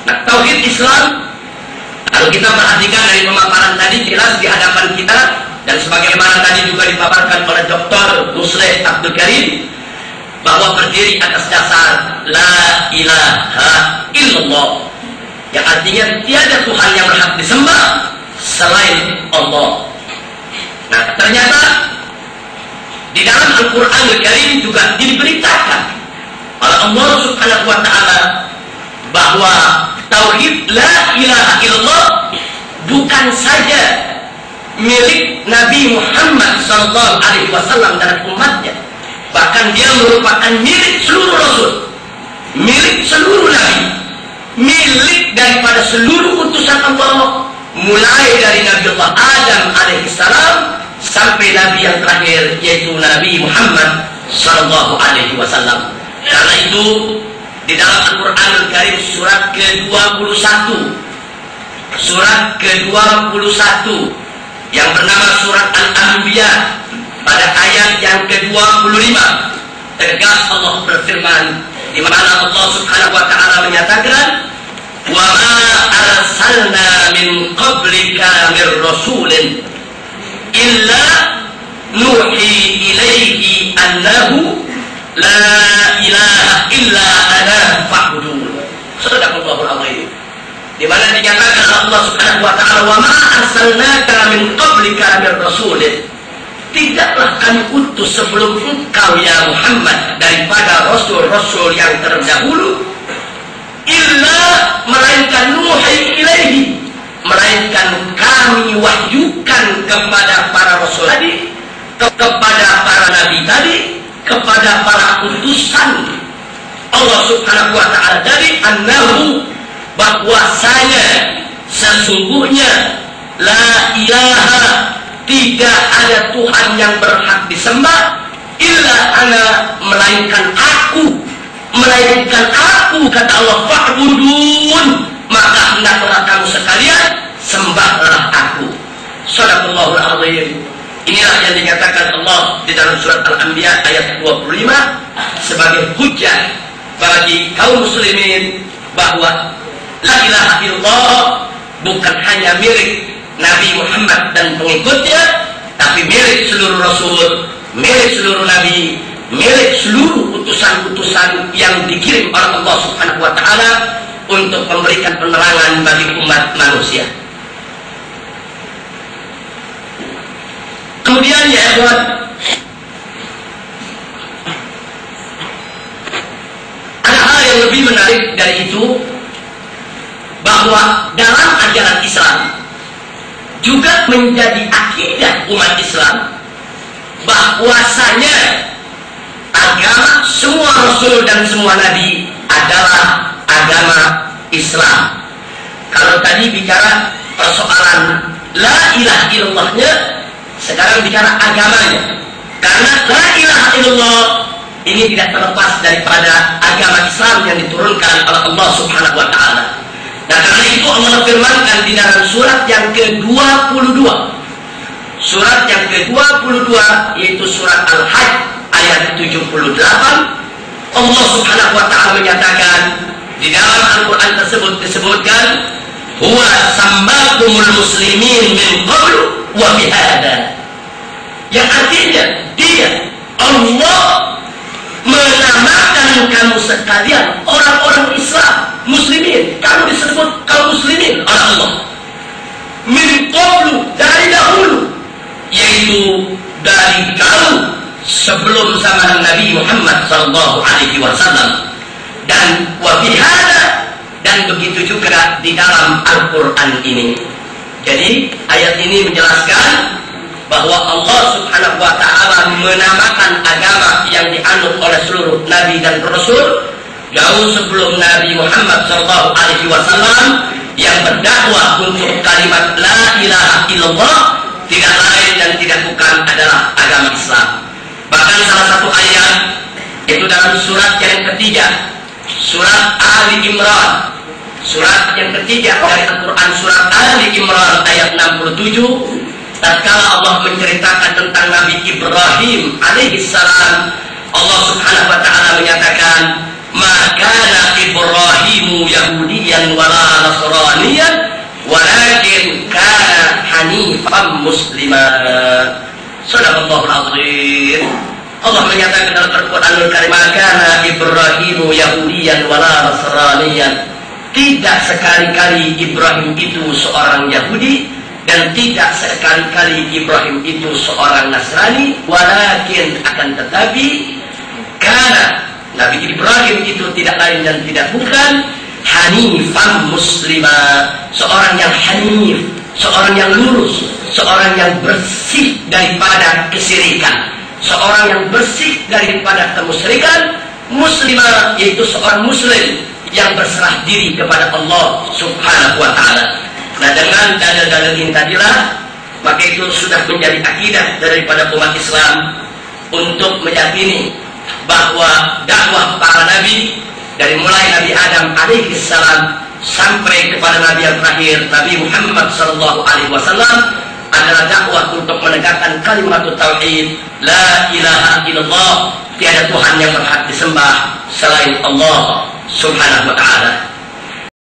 Nah, tauhid Islam, kalau kita perhatikan dari pemaparan tadi jelas di hadapan kita, dan sebagaimana tadi juga dipaparkan oleh Dr. Musleh Abdul Karim, bahwa berdiri atas dasar la ilaha illallah, yang artinya tiada Tuhan yang berhak disembah selain Allah. Nah, ternyata di dalam Al-Quran Al-Karim juga diberitakan oleh Allah Subhanahu wa Ta'ala bahwa tauhid la ilaha illallah bukan saja milik Nabi Muhammad SAW dan umatnya, bahkan dia merupakan milik seluruh Rasul, milik seluruh Nabi, milik daripada seluruh utusan Allah, mulai dari Nabi Allah Adam alaihissalam sampai Nabi yang terakhir yaitu Nabi Muhammad SAW. Karena itu di dalam Al-Quran Al-Karim surat ke-21, surat ke-21 yang bernama surat Al-Anbiya, pada ayat yang ke-25 tegas Allah berfirman, di mana Allah Subhanahu wa Ta'ala menyatakan, wa ma arsalna min qablika mir rasulin illa nuhi ilaihi annahu la ilaha illa ana fa'budun. Sadaqallahul azim. Di mana dinyatakan Allah Subhanahu wa Ta'ala, wa ma arsalnaka min qablika mir rasulin, tidaklah kami utus sebelum engkau ya Muhammad daripada rasul-rasul yang terdahulu, illa melainkan nuhi ilaihi, melainkan kami wahyukan kepada para rasul tadi, kepada para nabi tadi, kepada para utusan Allah Subhanahu wa Ta'ala tadi, annahu, bahwasanya sesungguhnya la ilaha, tidak ada Tuhan yang berhak disembah illa ana, melainkan aku, kata Allah, fa'budun, maka hendaklah kamu sekalian sembahlah aku. Shadaqallahul azim. Inilah yang dinyatakan Allah di dalam surat Al-Anbiya ayat 25 sebagai hujjah bagi kaum muslimin bahwa la ilaha illallah bukan hanya milik Nabi Muhammad dan pengikutnya, tapi milik seluruh Rasul, milik seluruh Nabi, milik seluruh utusan-utusan yang dikirim oleh Allah Subhanahu wa Ta'ala untuk memberikan penerangan bagi umat manusia. Kemudian ya ikhwan, ada hal yang lebih menarik dari itu, bahwa dalam ajaran Islam juga menjadi akidah umat Islam bahwasanya agama semua Rasul dan semua Nabi adalah agama Islam. Kalau tadi bicara persoalan la ilaha illallahnya, sekarang bicara agamanya. Karena la ilaha illallah ini tidak terlepas daripada agama Islam yang diturunkan oleh Allah Subhanahu wa Ta'ala. Dan karena itu Allah firmankan di dalam surat yang ke-22, surat yang ke-22 yaitu surat Al-Hajj ayat 78, Allah Subhanahu wa Ta'ala menyatakan di dalam Al-Quran tersebut disebutkan, huwa sammakumul muslimin min qablu wa bihada, yang artinya dia, Allah, menamakan kamu sekalian orang-orang Islam, muslimin, kamu disebut kaum muslimin oleh Allah, min qablu, dari dahulu, yaitu dari dahulu sebelum zaman Nabi Muhammad SAW, dan wabihada, dan begitu juga di dalam Al-Quran ini. Jadi ayat ini menjelaskan bahwa Allah Subhanahu wa Ta'ala menamakan agama yang dianut oleh seluruh Nabi dan Rasul jauh sebelum Nabi Muhammad SAW, yang berdakwah untuk kalimat la ilaha illallah, tidak lain dan tidak bukan adalah agama Islam. Bahkan salah satu ayat itu dalam surat yang ketiga, surat Ali Imran, surat yang ketiga dari Al-Quran, surat Ali Imran ayat 67, tatkala Allah menceritakan tentang Nabi Ibrahim alaihissalam, Allah Subhanahu wa Ta'ala menyatakan, maka Ibrahimu Yahudiyan wala hanifan muslima. Shadaqallahul azim. Allah menyatakan dalam Al-Qur'anul Karim, "Kana Ibrahimu Yahudiyan wala Nasraniyan." Tidak sekali-kali Ibrahim itu seorang Yahudi dan tidak sekali-kali Ibrahim itu seorang Nasrani, walakin akan tetapi karena Nabi Ibrahim itu tidak lain dan tidak bukan hanifan muslima, seorang yang hanif, seorang yang lurus, seorang yang bersih daripada kesyirikan, seorang yang bersih daripada kemusyrikan, muslimah yaitu seorang muslim yang berserah diri kepada Allah Subhanahu wa taala. Nah, dengan dalil-dalil ini tadilah maka itu sudah menjadi akidah daripada umat Islam untuk meyakini bahwa dakwah para nabi dari mulai Nabi Adam alaihi salam sampai kepada Nabi yang terakhir Nabi Muhammad sallallahu alaihi wasallam adalah dakwah untuk menegakkan kalimat tauhid, la ilaha illallah, tiada Tuhan yang berhak disembah selain Allah Subhanahu wa taala.